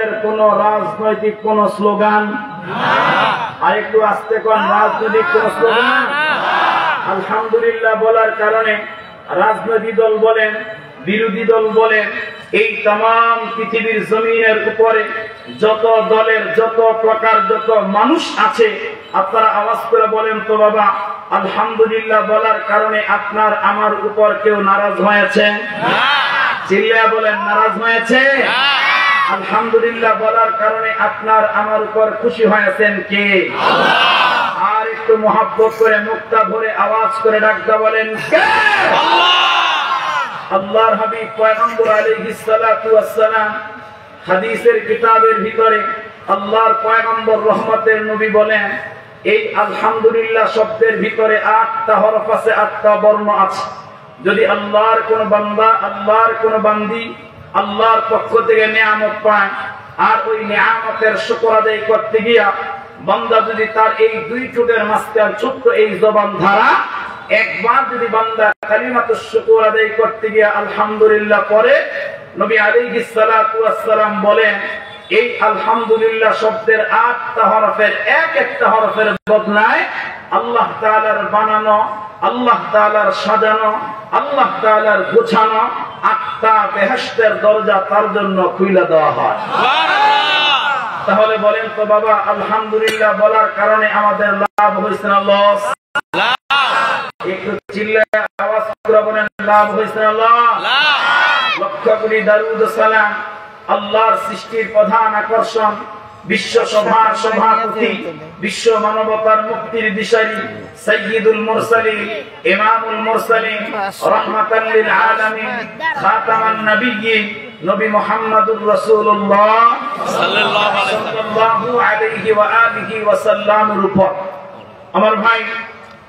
দলের কোন রাজনৈতিক কোন স্লোগান, আর একটু আস্তে কোন রাজনৈতিক কোন স্লোগান। আলহামদুলিল্লাহ বলার কারণে রাজনৈতিক দল বলেন, বিরোধী দল বলেন, এই তাম পৃথিবীর জমিনের উপরে যত দলের যত প্রকার যত মানুষ আছে, আপনারা আওয়াজ করে বলেন তো বাবা, আলহামদুলিল্লাহ বলার কারণে আপনার আমার উপর কেউ নারাজ হয়েছে? চিল্লায়া বলেন, নারাজ হয়েছে? আলহামদুলিল্লাহ বলার কারণে আপনার আমার উপর খুশি হয়েছেন কে? আর একটু মহব্বত করে মুক্তা ভরে আওয়াজ করে ডাকতে বলেন কে? আল্লাহর হাবিব পয়গম্বর আলাইহিস সালাতু ওয়াস সালাম হাদিসের কিতাবের ভিতরে আল্লাহর পয়গম্বর রহমতের নবী বলেন, এই আলহামদুলিল্লাহ শব্দের ভিতরে 8টা হরফ আছে, 8টা বর্ণ আছে। যদি আল্লাহর কোন বান্দা, আল্লাহর কোন বান্দি আল্লাহর পক্ষ থেকে নিয়ামত পায়, আর ওই নিয়ামতের শুকর আদায় করতে গিয়া বান্দা যদি তার এই দুই ঠোঁটের মাঝখান ছোট্ট এই জবান ধারা একবার যদি বান্দা কালিমাতুশ শুকর আদায় করতে গিয়া আলহামদুলিল্লাহ পড়ে, নবী আলাইহিস সালাতু ওয়াস সালাম বলেন, এই আলহামদুলিল্লাহ শব্দের 8টা হরফের এক একটা হরফের বদলায় আল্লাহ তাআলার বানানো, আল্লাহ তাআলার সাজানো, আল্লাহ তাআলার গোছানো 8টা বেহেশতের দরজা তার জন্য খুলে দেওয়া হয়। তাহলে বলেন তো বাবা, আলহামদুলিল্লাহ বলার কারণে আমাদের লাভ হয়েছে না লস? একটু চিল্লায় আওয়াজ করে বলেন, লাভ হয়েছে না লস? লক্ষ কোটি দরুদ ও সালাম আল্লাহর সৃষ্টির প্রধান আকর্ষণ, বিশ্ব সভার সভাপতি, বিশ্ব মানবতার মুক্তির দিশারি, সাইয়্যিদুল মুরসালিন, ইমামুল মুরসালিন, রাহমাতাল লিল আলামিন, খাতামান নবিয়্যিন, নবী মুহাম্মদুর রাসূলুল্লাহ সাল্লাল্লাহু আলাইহি ওয়া আলিহি ওয়া সাল্লামের উপর। আমার ভাই,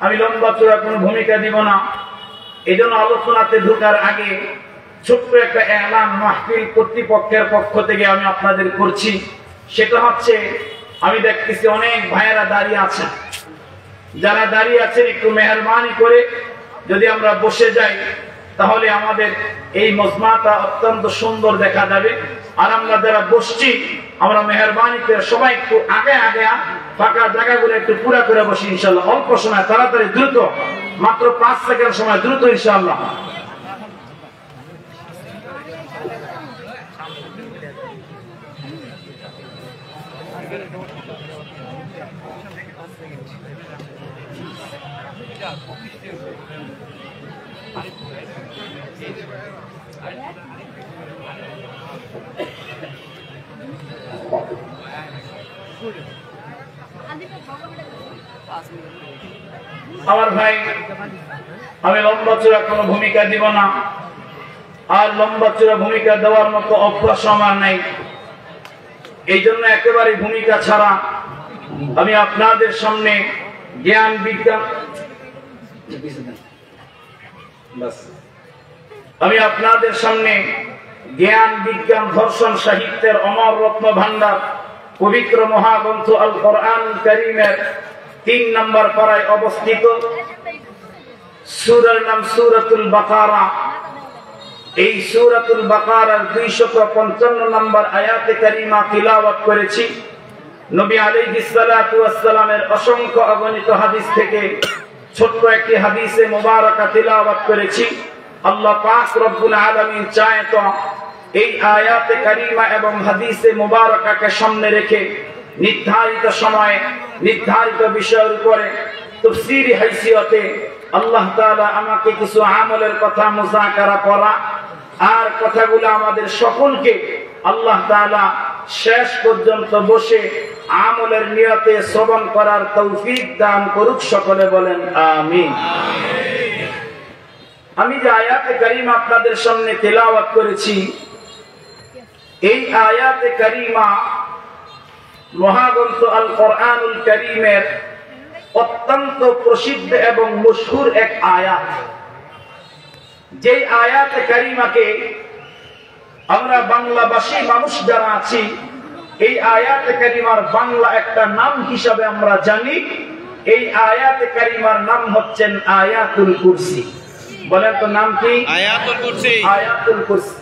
আমি লম্বা চূড়া কোনো ভূমিকা দিব না, এজন্য আলোচনাতে ঢোকার আগে ছোট্ট একটা এলান মাহফিল কর্তৃপক্ষের পক্ষ থেকে আমি আপনাদের করছি। সেটা হচ্ছে, আমি দেখতেছি অনেক ভাইয়েরা দাঁড়িয়ে আছেন, যারা দাঁড়িয়ে আছেন একটু মেহরবানি করে যদি আমরা বসে যাই তাহলে আমাদের এই মজমাটা অত্যন্ত সুন্দর দেখা যাবে। আর আমরা যারা বসছি আমরা মেহরবানি করে সবাই একটু আগে আগে ফাঁকা জায়গাগুলো একটু পুরা করে বসি ইনশাআল্লাহ। অল্প সময়, তাড়াতাড়ি, দ্রুত, মাত্র 5 সেকেন্ড সময়, দ্রুত ইনশাআল্লাহ। আমার ভাই, আমি লম্বা চূড়া কোনো ভূমিকা দিব না, আর লম্বা চূড়া ভূমিকা দেওয়ার মতো অভ্যাস আমার নাই। এই জন্য একেবারে ভূমিকা ছাড়া আমি আপনাদের সামনে জ্ঞান বিজ্ঞান ধর্ষণ সাহিত্যের অমর রত্ন ভান্ডার পবিত্র মহাগ্রন্থ আল কোরআনুল কারীমের 3 নম্বর পারায় অবস্থিত সূরার নাম সূরাতুল বাকারা। এই সূরাতুল বাকারার 255 নম্বর আয়াতে কারিমা তিলাওয়াত করেছি। নবী আলাইহিস সালাতু ওয়াস সালামের অসংখ্য অগণিত হাদিস থেকে ছোট্ট একটি হাদিসে মুবারাকা তিলাওয়াত করেছি। আল্লাহ পাক রব্বুল আলামিন চায় তো এই আয়াতে কারিমা এবং হাদিসে মুবারাকাকে সামনে রেখে নির্ধারিত সময়ে নির্ধারিত বিষয়ের উপরে তাফসীরি হাইসিয়তে আল্লাহ তাআলা আমাকে কিছু আমলের কথা মুযাকারা করা, আর কথাগুলো আমাদের সকলকে আল্লাহ তাআলা শেষ পর্যন্ত বসে আমলের নিয়তে শ্রবণ করার তৌফিক দান করুক। সকলে বলেন আমিন। আমি যে আয়াতে কারিমা আপনাদের সামনে তেলাওয়াত করেছি, এই আয়াতে কারিমা মহাগ্রন্থ আল কোরআনুল কারীমের অত্যন্ত প্রসিদ্ধ এবং মশহুর এক আয়াত। যে আয়াতে কারিমাকে আমরা বাংলাভাষী মানুষ যারা আছি, এই আয়াতে কারিমার বাংলা একটা নাম হিসাবে আমরা জানি। এই আয়াতে কারিমার নাম হচ্ছেন আয়াতুল কুরসি। বলেন তো নাম কি? আয়াতুল কুরসি। আয়াতুল কুরসি।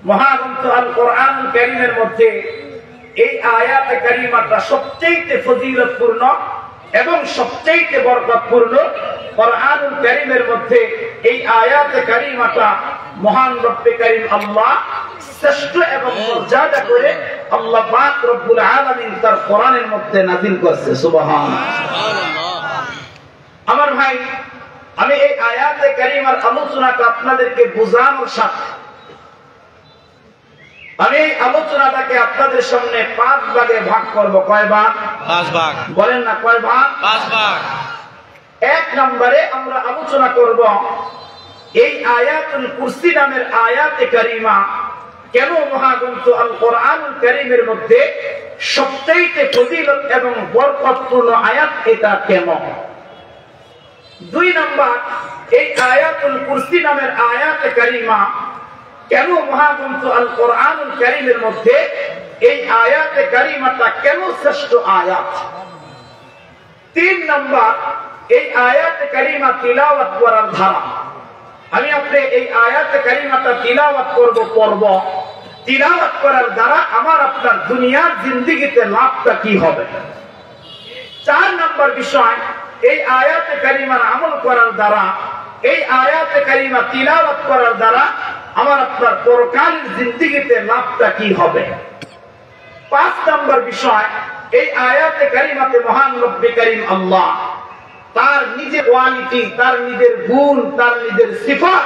মহাগ্রন্থ আল কোরআনুল কারীমের মধ্যে এই আয়াতে কারিমাটা সবচেয়ে ফজিলতপূর্ণ এবং সবচেয়ে বরকতপূর্ণ। কুরআনুল কারীমের মধ্যে এই আয়াতে কারিমাটা মহান রব্বে কারীম আল্লাহ শ্রেষ্ঠ এবং মর্যাদা করে আল্লাহ পাক রব্বুল আলামিন তার কোরআনের মধ্যে নাযিল করেছে। সুবহানাল্লাহ। আমার ভাই, আমি এই আয়াতে কারিমার আলোচনাটা আপনাদেরকে বোঝানোর সাথে আমি এই আলোচনাটাকে আপনাদের সামনে 5 ভাগে ভাগ করব। কয় ভাগ? 5 ভাগ। বলেন না কয় ভাগ? 5 ভাগ। 1 নম্বরে আমরা আলোচনা করব এই আয়াতুল কুরসি নামের আয়াতে কারিমা কেন মহাগ্রন্থ আল কোরআনুল কারীমের মধ্যে সবচেয়ে ফজিলত এবং বরকতপূর্ণ আয়াত, এটা কেন। 2 নম্বর, এই আয়াতুল কুরসি নামের আয়াতে কারিমা কেন মহাগ্রন্থ আল কোরআনুল কারীমের মধ্যে এই আয়াতে কারিমাটা কেন শ্রেষ্ঠ আয়াত। 3 নম্বর, এই আয়াতে কারিমা তিলাওয়াত করার ধারা। আমি আপনি এই আয়াতে কারিমাটা তিলাওয়াত করব। তিলাওয়াত করার দ্বারা আমার আপনার দুনিয়ার জিন্দেগিতে লাভটা কি হবে। 4 নম্বর বিষয়, এই আয়াতে কারিমার আমল করার দ্বারা, এই আয়াতে কারিমা তিলাওয়াত করার দ্বারা আমার আপনার পরকালের জিন্দেগিতে লাভটা কি হবে। 5 নম্বর বিষয়, এই আয়াতে কারিমাতে মহান রব্বে কারীম আল্লাহ তার নিজের কোয়ালিটি, তার নিজের গুণ, তার নিজের সিফাত,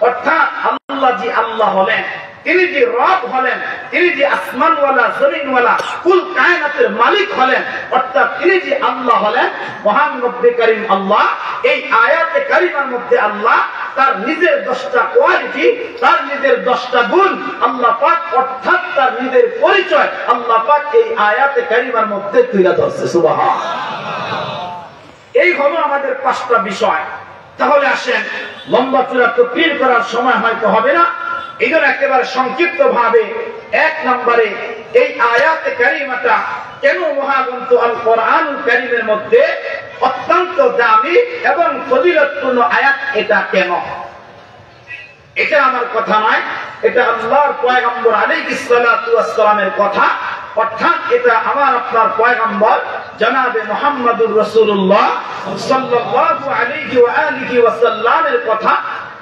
অর্থাৎ আল্লাহ জি আল্লাহ হলেন, তিনি যে রব হলেন, তিনি যে আসমানওয়ালা জমিনওয়ালা কুল কায়নাতের মালিক হলেন, অর্থাৎ তিনি যে আল্লাহ হলেন মহান রব্বে কারীম আল্লাহ। এই আয়াতে কারিমার মধ্যে আল্লাহ তার নিজের 10টা কোয়ালিটি, তার নিজের 10টা গুণ আল্লাহ পাক, অর্থাৎ তার নিজের পরিচয় আল্লাহ পাক এই আয়াতে কারিমার মধ্যে তুলে ধরছে। সুবহানাল্লাহ। এই হলো আমাদের 5টা বিষয়। তাহলে আসেন, লম্বা চূড়া তাকরীর করার সময় হয়তো হবে না, এই জন্য একেবারে সংক্ষিপ্ত ভাবে 1 নম্বরে এই আয়াতে কারিমাটা কেন মহাগ্রন্থ আল কোরআনুল কারীমের মধ্যে অত্যন্ত দামি এবং ফজিলতপূর্ণ আয়াত, এটা কেন। এটা আমার কথা নয়, এটা আল্লাহর পয়গম্বর আলাইহিস সালাতু ওয়াস সালামের কথা, অর্থাৎ এটা আমার আপনার পয়গম্বর জনাবে মুহাম্মদুর রাসূলুল্লাহ সাল্লাল্লাহু আলাইহি ওয়া আলিহি ওয়াসাল্লামের কথা।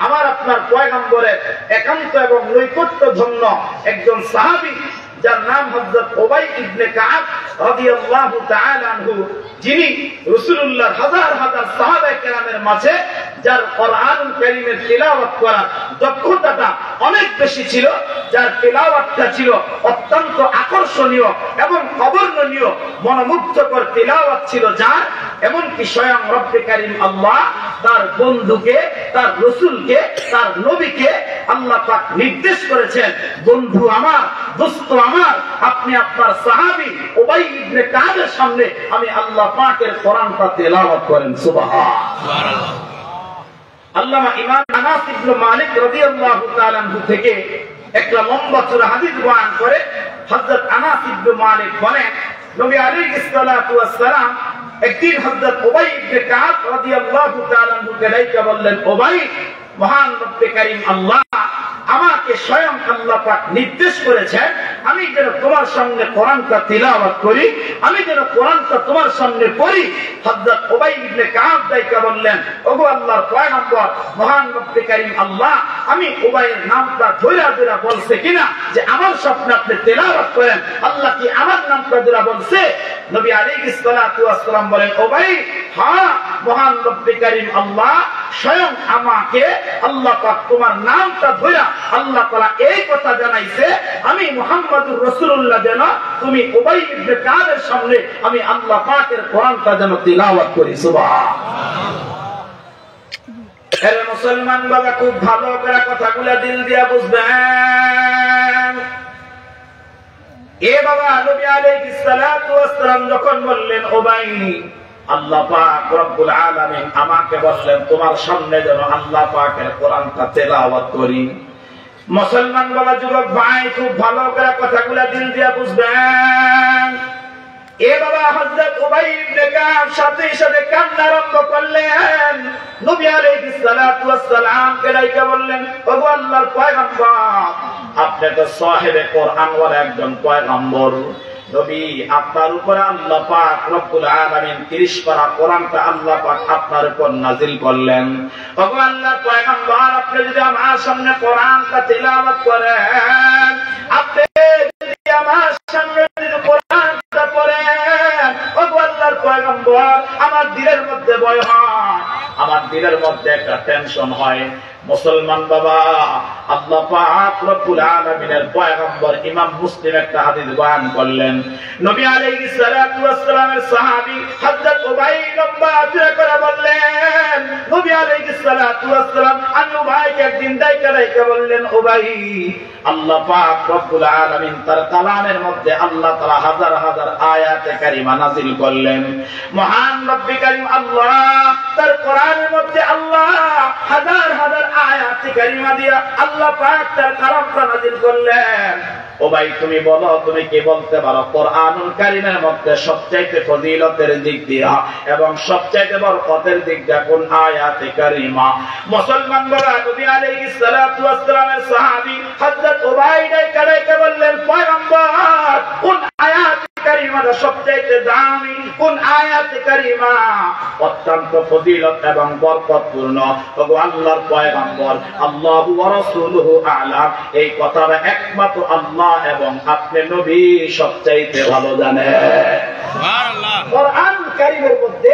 আমার আপনার পয়গম্বরের একান্ত এবং নৈকট্যধন্য একজন সাহাবী, যার নাম হযরত উবাই ইবনে কাব রাদিয়াল্লাহু তাআলা আনহু, যিনি রাসূলুল্লাহর হাজার হাজার সাহাবায়ে কেরামের মাঝে যার কোরআনুল কারীমের তিলাওয়াত করার দক্ষতাটা অনেক বেশি ছিল, যার তিলাওয়াতটা ছিল অত্যন্ত আকর্ষণীয় এবং অবর্ণনীয়, মনোমুগ্ধকর তিলাওয়াত ছিল যার, এমনকি স্বয়ং রব্বে কারীম আল্লাহ তার বন্ধুকে, তার রাসূলকে, তার নবীকে আল্লাহ পাক নির্দেশ করেছেন, বন্ধু আমার, দোস্ত আমার, আপনি আপনার সাহাবী উবাই ইবনে কাবের সামনে আমি আল্লাহ পাকের কোরআনটা তেলাওয়াত করেন। সুবহানাল্লাহ। আল্লামা ইমাম আনাস ইবনে মালিক রাদিয়াল্লাহু তাআলা আনহু থেকে একটা লম্বা চূড়া হাদিস বয়ান করে হযরত আনাস ইবনে মালিক বলেন, নবী আলাইহিস সালাতু ওয়াস সালাম একদিন হযরত উবাই ইবনে কাব রাদিয়াল্লাহু তাআলা আনহুকে ডাইকা বললেন, উবাই, মহান রব্বে কারীম আল্লাহ আমাকে স্বয়ং আল্লাহ পাক নির্দেশ করেছেন আমি যেন তোমার সামনে কোরআনটা তিলাওয়াত করি, আমি যেন কোরআনটা তোমার সামনে পড়ি। হযরত উবাই ইবনে কাব ডাইকা বললেন, ওগো আল্লাহর পয়গম্বর, মহান রব্বে কারীম আল্লাহ আমি উবাইয়ের নামটা ধইরা ধইরা বলছে কিনা যে আমার সামনে আপনি তিলাওয়াত করেন, আল্লাহ কি আমার নামটা ধইরা বলছে? নবী আলাইহিস সালাতু ওয়াস সালাম বলেন, উবাই, হ্যাঁ, মহান রব্বে কারীম আল্লাহ স্বয়ং আমাকে আল্লাহ পাক তোমার নামটা ধইরা আল্লাহ তাআলা এই কথা জানাইছে আমি মুহাম্মদুর রাসূলুল্লাহ যেন তুমি উবাই ইবনে কাবের সামনে আমি আল্লাহ পাকের কোরআনটা যেন তিলাওয়াত করি। সুবহানাল্লাহ। এর মুসলমান বাবা খুব ভালো করে কথাগুলো দিল দিয়া বুঝবেন। এ বাবা, নবী আলাইহিস সালাতু ওয়াস সালাম যখন বললেন, উবাই, আল্লাহ পাক রব্বুল আলামিন আমাকে বললেন তোমার সামনে যেন আল্লাহ পাকের কোরআনটা তেলাওয়াত করি। মুসলমান বাবা, যুবক ভাই, খুব ভালো করে কথাগুলো দিল দিয়া বুঝবেন। এ বাবা, হযরত উবাই ইবনে কাব সাথে সাথে কান্না আরম্ভ করলেন। নবী আলাইহিস সালাতু ওয়াস সালাম কে ডাইকা বললেন, ওগো আল্লাহর পয়গম্বর, আপনি তো সাহেবে কোরআন ওয়ালা একজন পয়গম্বর, নবী আপনার উপরে আল্লাহ পাক রব্বুল আলামিন 30 পারা কোরআনটা আল্লাহ পাক আপনার উপর নাযিল করলেন। ওগো আল্লাহর পয়গম্বর, আপনি যদি আমার সামনে কোরআনটা তিলাওয়াত করেন, আপনি যদি আমার সামনে কোরআনটা পড়েন, ওগো আল্লাহর পয়গম্বর, আমার দিলের মধ্যে ভয় হয়, আমার দিলের মধ্যে একটা টেনশন হয়। মুসলমান বাবা, আল্লাহ পাক রব্বুল আলামিনের পয়গম্বর ইমাম মুসলিম একটা হাদিস বয়ান করলেন। নবী আলাইহিস সালাতু ওয়াস সালামের সাহাবী হযরত উবাই লম্বা করে বললেন, নবী আলাইহিস সালাতু ওয়াস সালাম আনু ভাইকে একদিন ডাইকা বললেন, উবাই, আল্লাহ পাক রব্বুল আলামিন তার কালামের মধ্যে আল্লাহ তাআলা হাজার হাজার আয়াতে কারিমা নাযিল করলেন। মহান রব্বি কারীম আল্লাহ তার কোরআনের মধ্যে আল্লাহ হাজার হাজার আয়াতে কারিমা দিয়া আল্লাহ পাক তার কালামটা নাযিল করলেন। ও ভাই, তুমি বলো, তুমি কি বলতে পারো কোরআনুল কারীমের মধ্যে সবচাইতে ফজিলতের দিক দিয়া এবং সবচাইতে বরকতের দিক দিয়া কোন আয়াতে কারিমা? মুসলমান বলা, নবী আলাইহিস সালাতু ওয়াস সালামের সাহাবী হযরত উবাই ডাইকা বললেন, পয়গম্বর, কোন আয়াতে কারিমাটা সবচাইতে দামি, কোন আয়াতে কারিমা অত্যন্ত ফজিলত এবং বরকতপূর্ণ? ওগো আল্লাহর পয়গম্বর, আল্লাহু ওয়া রাসূলুহু আ'লাম, এই কথাটা একমাত্র আল্লাহ এবং আপনি নবী সবচাইতে ভালো জানেন। সুবহানাল্লাহ। কোরআনুল কারীমের মধ্যে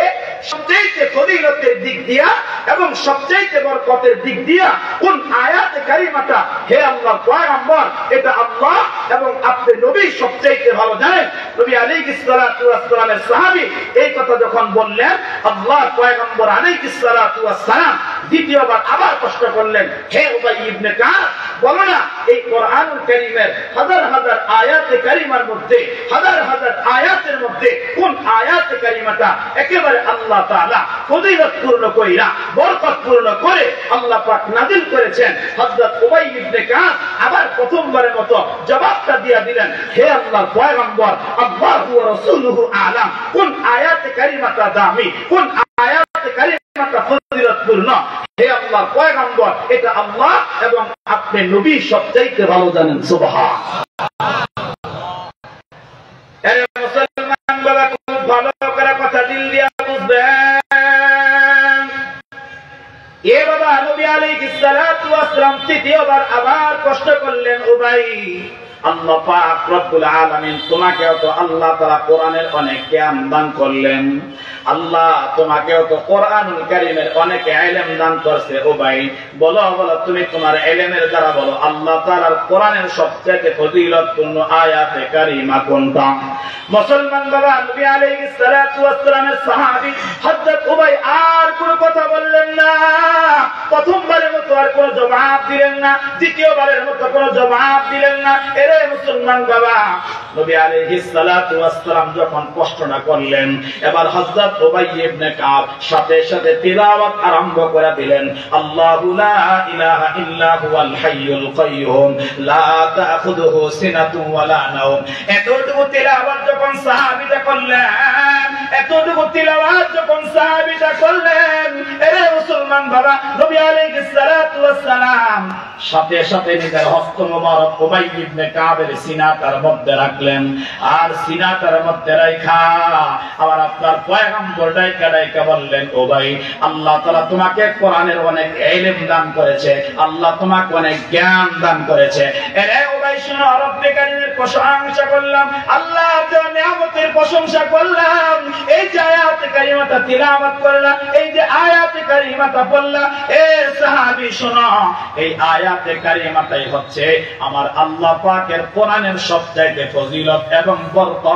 সবচাইতে ফজিলতের দিক দিয়া এবং সবচাইতে বরকতের দিক দিয়া কোন আয়াতে কারিমাটা, হে আল্লাহর পয়গম্বর, এটা আল্লাহ এবং আপনি নবী সবচাইতে ভালো জানেন। নবী আলাইহিস সালাতু ওয়াস সালামের সাহাবী এই কথা যখন বললেন, আল্লাহর পয়গম্বর আলাইহিস সালাতু ওয়াস সালাম দ্বিতীয়বার আবার প্রশ্ন করলেন, হে উবাই ইবনে কাব, বলো না এই কোরআনুল কারীমের হাজার হাজার আয়াতে কারিমার মধ্যে, হাজার হাজার আয়াতের মধ্যে কোন আয়াতে কারিমাটা একেবারে আল্লাহ তাআলা ফজিলতপূর্ণ কইরা বরকতপূর্ণ করে আল্লাহ পাক নাযিল করেছেন? হযরত উবাই ইবনে কাব আবার প্রথমবারের মতো জবাবটা দিয়ে দিলেন, হে আল্লাহর পয়গম্বর, আল্লাহু ওয়া রাসূলুহু আ'লাম, কোন আয়াতে কারিমাটা দামি, কোন আয়াতে কারিমাটা ফজিলতপূর্ণ? হে আল্লাহর পয়গম্বর, এটা আল্লাহ এবং আপনি নবী সবচাইতে ভালো জানেন। সুবহানাল্লাহ। আরে মুসলমান বাবা, খুব ভালো করে কথা দিল দিয়া বুঝবেন। এ বাবা, নবী আলাইহিস সালাতু ওয়াস সালাম তৃতীয়বার আবার প্রশ্ন করলেন, উবাই, আল্লাহ পাক রব্বুল আলামিন তোমাকেও তো আল্লাহ তাআলা কোরআনের অনেক জ্ঞান দান করলেন, আল্লাহ তোমাকেও তো কোরআনুল কারীমের অনেক ইলম দান করছে। ও ভাই, বলো বলো, তুমি তোমার ইলমের দ্বারা বলো আল্লাহ তাআলার কোরআনের সবচেয়ে ফজিলতপূর্ণ আয়াতে কারীমা কোনটা? মুসলমান বাবা, নবী আলাইহিস সালাতু ওয়াস সালামের সাহাবী হযরত উবাই আর কোনো কথা বললেন না। প্রথমবারের মতো আর কোনো জবাব দিলেন না, দ্বিতীয়বারের মতো কোনো জবাব দিলেন না। এরে মুসলমান বাবা, নবী আলাইহিস সালাতু ওয়াস সালাম যখন প্রশ্নটা করলেন, এবার হযরত উবাই ইবনে কাব সাথে সাথে তিলাওয়াত আরম্ভ করে দিলেন, আল্লাহু লা ইলাহা ইল্লা হুয়াল হাইয়ুল কাইয়্যুম লা তাখুযুহু সিনাতুন ওয়ালা নাওম। এতটুকু তিলাওয়াত যখন সাহাবীরা করলেন, এতটুকু তিলাওয়াত যখন সাহাবীরা করলেন, এরে মুসলমান বাবা, নবী আলাইহিস সালাতু ওয়াস সালাম সাথে সাথে নিজের হস্ত মোবারক উবাই ইবনে কাবের সিনাটার মধ্যে রাখলেন। আর সিনাটার মধ্যে রাখা আবার আপনার পয়গম্বর ডাইকা বললেন, ও ভাই, আল্লাহ তাআলা তোমাকে কোরআনের অনেক ইলম দান করেছে, আল্লাহ তোমাকে অনেক জ্ঞান দান করেছে। এরে ও ভাই, শোনো, রব্বে কারীমের প্রশংসা করলাম, আল্লাহর যে নিয়ামতের প্রশংসা করলাম, এই যে আয়াতে কারিমাটা তিলাওয়াত করলাম, এই যে আয়াতে কারিমাটা পড়লাম, এ সাহাবী শোনো, এই আয়াতে কারিমাটাই হচ্ছে আমার আল্লাহ পাকের কোরআনের সবচাইতে ফজিলত এবং বরকত।